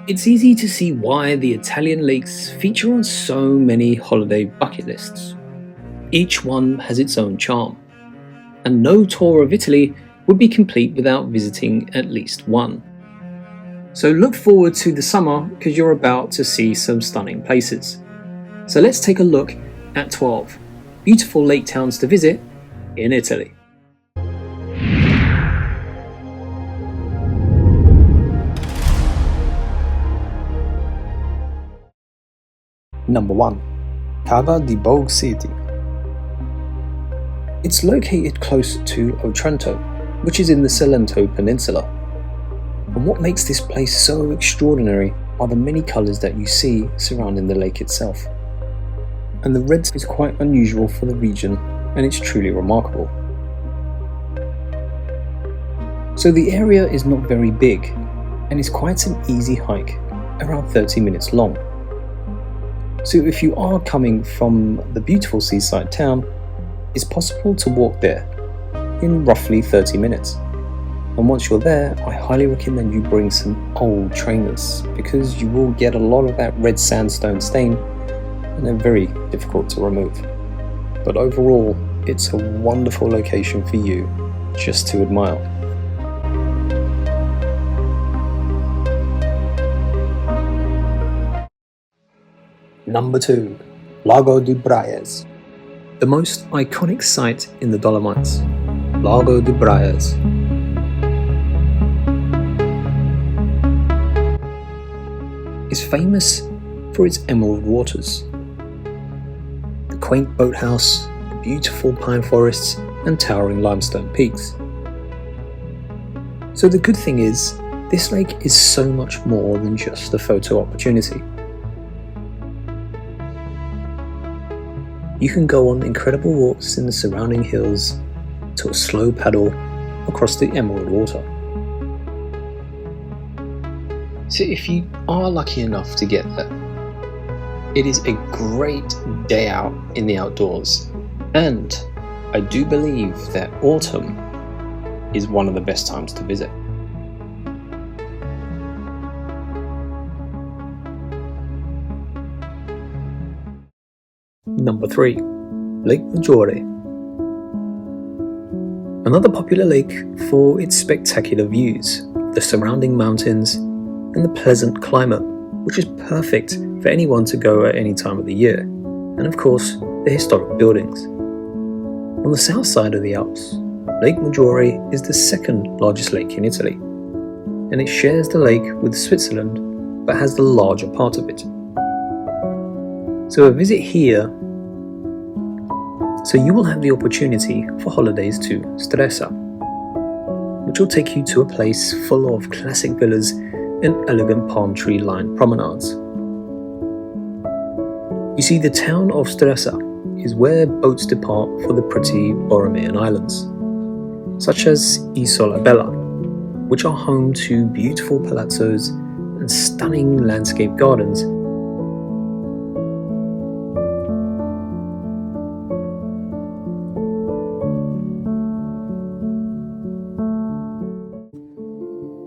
It's easy to see why the Italian lakes feature on so many holiday bucket lists. Each one has its own charm, and no tour of Italy would be complete without visiting at least one. So look forward to the summer because you're about to see some stunning places. So let's take a look at 12 beautiful lake towns to visit in Italy. Number 1. Cava di Bogue City. It's located close to Otranto, which is in the Salento Peninsula. And what makes this place so extraordinary are the many colours that you see surrounding the lake itself. And the red is quite unusual for the region, and it's truly remarkable. So the area is not very big, and is quite an easy hike, around 30 minutes long. So if you are coming from the beautiful seaside town, it's possible to walk there in roughly 30 minutes. And once you're there, I highly recommend you bring some old trainers because you will get a lot of that red sandstone stain and they're very difficult to remove. But overall, it's a wonderful location for you just to admire. Number 2. Lago di Braies. The most iconic site in the Dolomites, Lago di Braies. Is famous for its emerald waters, the quaint boathouse, the beautiful pine forests and towering limestone peaks. So the good thing is, this lake is so much more than just a photo opportunity. You can go on incredible walks in the surrounding hills to a slow paddle across the emerald water. So if you are lucky enough to get there, it is a great day out in the outdoors, and I do believe that autumn is one of the best times to visit. Number 3. Lake Maggiore. Another popular lake for its spectacular views, the surrounding mountains, and the pleasant climate, which is perfect for anyone to go at any time of the year, and of course, the historic buildings. On the south side of the Alps, Lake Maggiore is the second largest lake in Italy, and it shares the lake with Switzerland, but has the larger part of it. So a visit here, so you will have the opportunity for holidays to Stresa, which will take you to a place full of classic villas and elegant palm tree lined promenades. You see, the town of Stresa is where boats depart for the pretty Borromean Islands, such as Isola Bella, which are home to beautiful palazzos and stunning landscape gardens.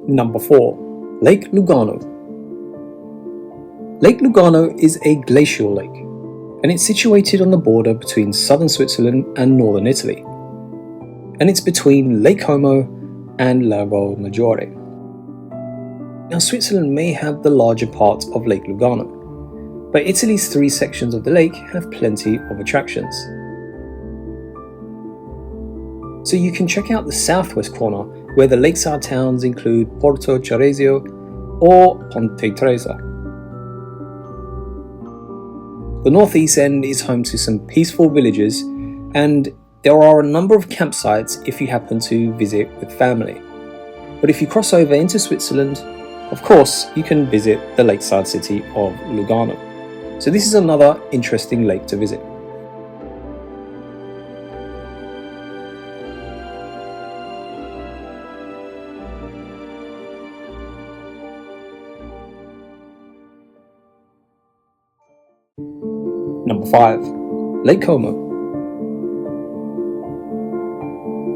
Number 4. Lake Lugano. Lake Lugano is a glacial lake, and it's situated on the border between southern Switzerland and northern Italy. And it's between Lake Como and Lago Maggiore. Now, Switzerland may have the larger part of Lake Lugano, but Italy's 3 sections of the lake have plenty of attractions. So you can check out the southwest corner, where the lakeside towns include Porto Ceresio or Ponte Tresa. The northeast end is home to some peaceful villages, and there are a number of campsites if you happen to visit with family. But if you cross over into Switzerland, of course, you can visit the lakeside city of Lugano. So this is another interesting lake to visit. Number 5. Lake Como.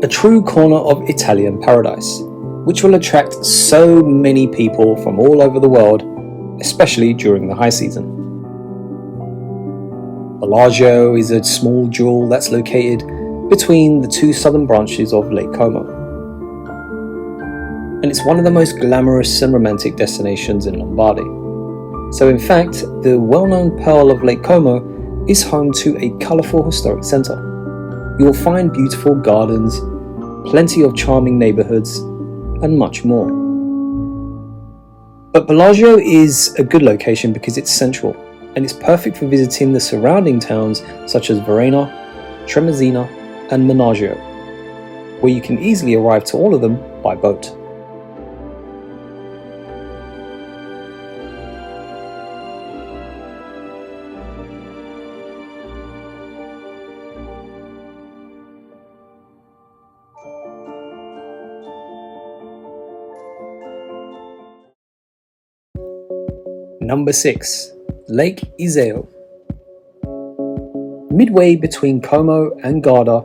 A true corner of Italian paradise, which will attract so many people from all over the world especially during the high season. Bellagio is a small jewel that's located between the two southern branches of Lake Como. And it's one of the most glamorous and romantic destinations in Lombardy. So in fact, the well-known Pearl of Lake Como is home to a colourful historic centre. You will find beautiful gardens, plenty of charming neighbourhoods, and much more. But Bellagio is a good location because it's central, and it's perfect for visiting the surrounding towns such as Varenna, Tremezzina, and Maggiore, where you can easily arrive to all of them by boat. Number 6. Lake Iseo. Midway between Como and Garda,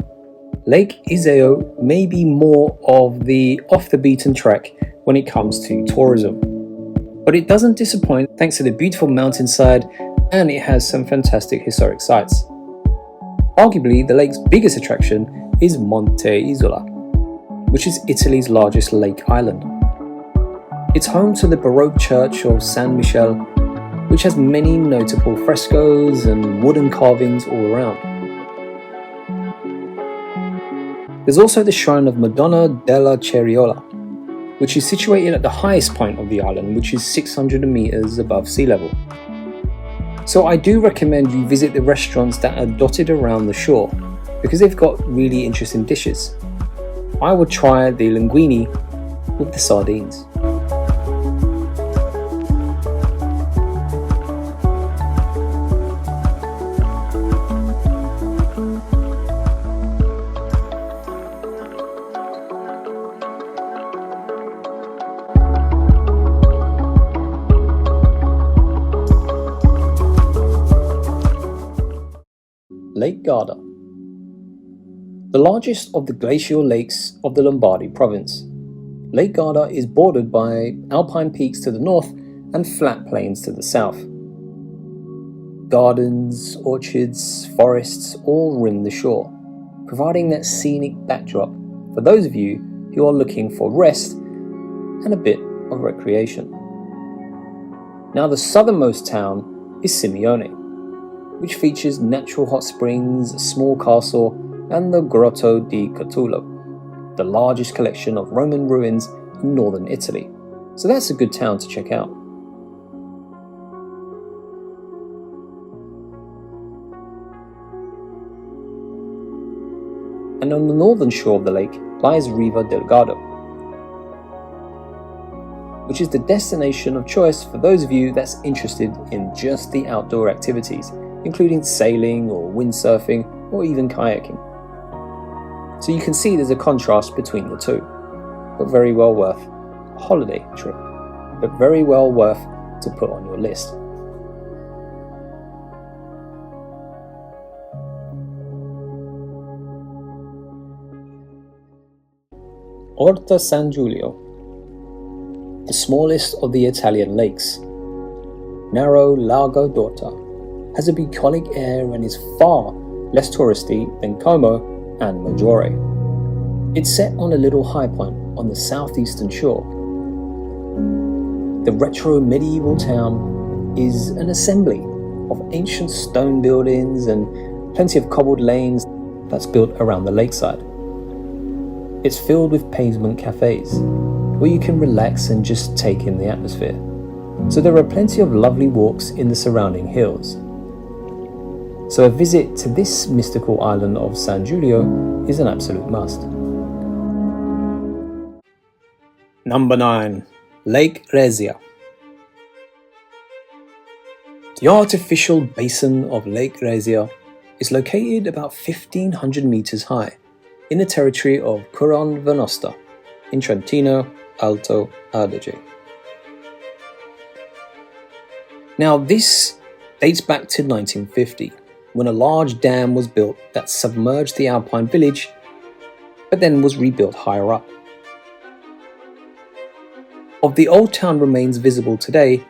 Lake Iseo may be more of the off-the-beaten track when it comes to tourism. But it doesn't disappoint thanks to the beautiful mountainside, and it has some fantastic historic sites. Arguably, the lake's biggest attraction is Monte Isola, which is Italy's largest lake island. It's home to the Baroque church of San Michele, which has many notable frescoes and wooden carvings all around. There's also the shrine of Madonna della Ceriola, which is situated at the highest point of the island, which is 600 meters above sea level. So I do recommend you visit the restaurants that are dotted around the shore, because they've got really interesting dishes. I would try the linguine with the sardines. Lake Garda. The largest of the glacial lakes of the Lombardy province, Lake Garda is bordered by alpine peaks to the north and flat plains to the south. Gardens, orchards, forests all rim the shore, providing that scenic backdrop for those of you who are looking for rest and a bit of recreation. Now, the southernmost town is Simeone, which features natural hot springs, a small castle, and the Grotto di Catulo, the largest collection of Roman ruins in northern Italy. So that's a good town to check out. And on the northern shore of the lake lies Riva del Garda, which is the destination of choice for those of you that's interested in just the outdoor activities, including sailing or windsurfing or even kayaking. So you can see there's a contrast between the two, but very well worth a holiday trip, but very well worth to put on your list. Orta San Giulio, the smallest of the Italian lakes. Narrow Lago d'Orta has a bucolic air and is far less touristy than Como and Maggiore. It's set on a little high point on the southeastern shore. The retro medieval town is an assembly of ancient stone buildings and plenty of cobbled lanes that's built around the lakeside. It's filled with pavement cafes where you can relax and just take in the atmosphere. So there are plenty of lovely walks in the surrounding hills. So a visit to this mystical island of San Giulio is an absolute must. Number 9. Lake Resia. The artificial basin of Lake Resia is located about 1,500 meters high in the territory of Curon Venosta in Trentino Alto Adige. Now this dates back to 1950, when a large dam was built that submerged the alpine village, but then was rebuilt higher up. Of the old town remains visible today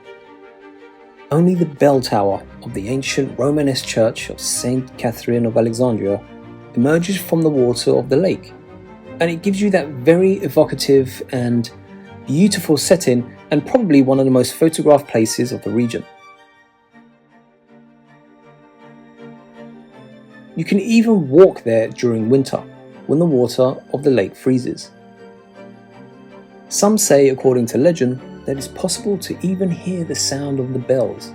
Only the bell tower of the ancient Romanesque church of St. Catherine of Alexandria emerges from the water of the lake, and it gives you that very evocative and beautiful setting, and probably one of the most photographed places of the region. You can even walk there during winter, when the water of the lake freezes. Some say, according to legend, that it's possible to even hear the sound of the bells,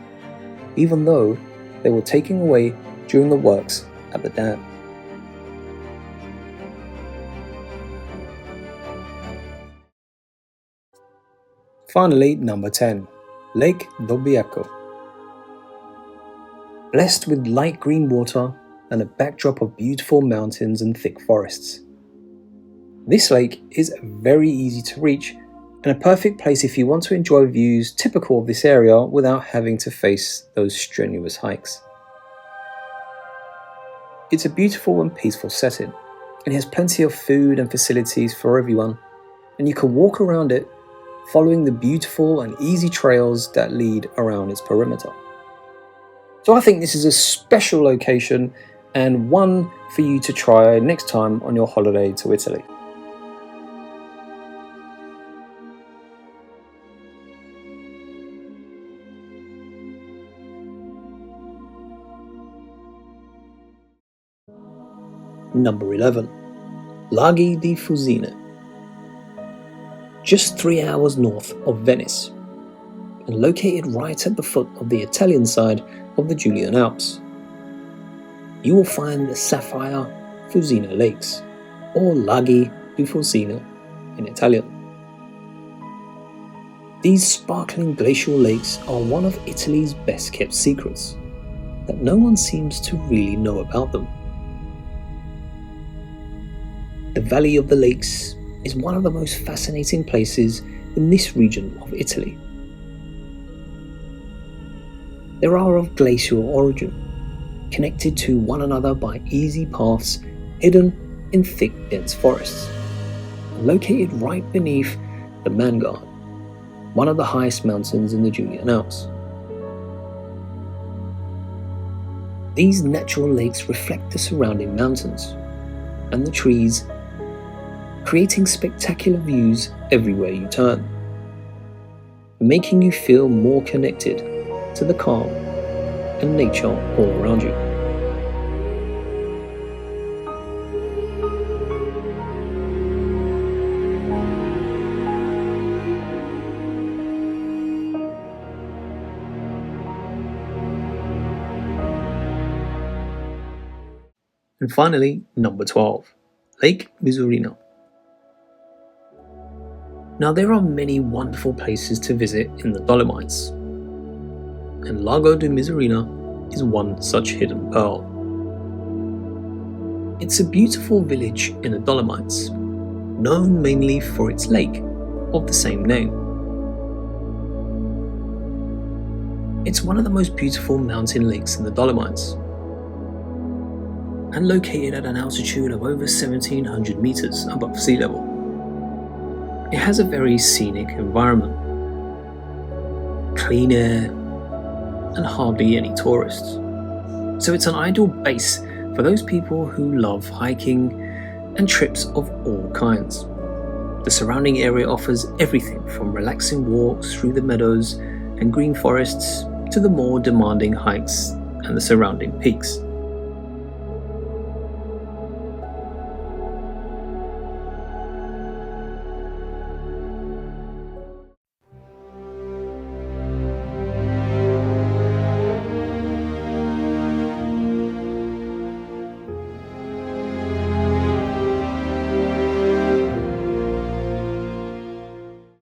even though they were taken away during the works at the dam. Finally, number 10, Lake Dobbiaco. Blessed with light green water and a backdrop of beautiful mountains and thick forests. This lake is very easy to reach and a perfect place if you want to enjoy views typical of this area without having to face those strenuous hikes. It's a beautiful and peaceful setting. It has plenty of food and facilities for everyone, and you can walk around it following the beautiful and easy trails that lead around its perimeter. So I think this is a special location and one for you to try next time on your holiday to Italy. Number 11. Laghi di Fusine. Just 3 hours north of Venice, and located right at the foot of the Italian side of the Julian Alps. You will find the sapphire Fusine Lakes, or Laghi di Fusine in Italian. These sparkling glacial lakes are one of Italy's best kept secrets, that no one seems to really know about them. The Valley of the Lakes is one of the most fascinating places in this region of Italy. They are of glacial origin, connected to one another by easy paths hidden in thick, dense forests, and located right beneath the Maggiore, one of the highest mountains in the Julian Alps. These natural lakes reflect the surrounding mountains and the trees, creating spectacular views everywhere you turn, making you feel more connected to the calm and nature all around you. And finally, number 12, Lake Misurina. Now, there are many wonderful places to visit in the Dolomites, and Lago di Misurina is one such hidden pearl. It's a beautiful village in the Dolomites, known mainly for its lake of the same name. It's one of the most beautiful mountain lakes in the Dolomites, and located at an altitude of over 1,700 meters above sea level. It has a very scenic environment, clean air, and hardly any tourists. So it's an ideal base for those people who love hiking and trips of all kinds. The surrounding area offers everything from relaxing walks through the meadows and green forests to the more demanding hikes and the surrounding peaks.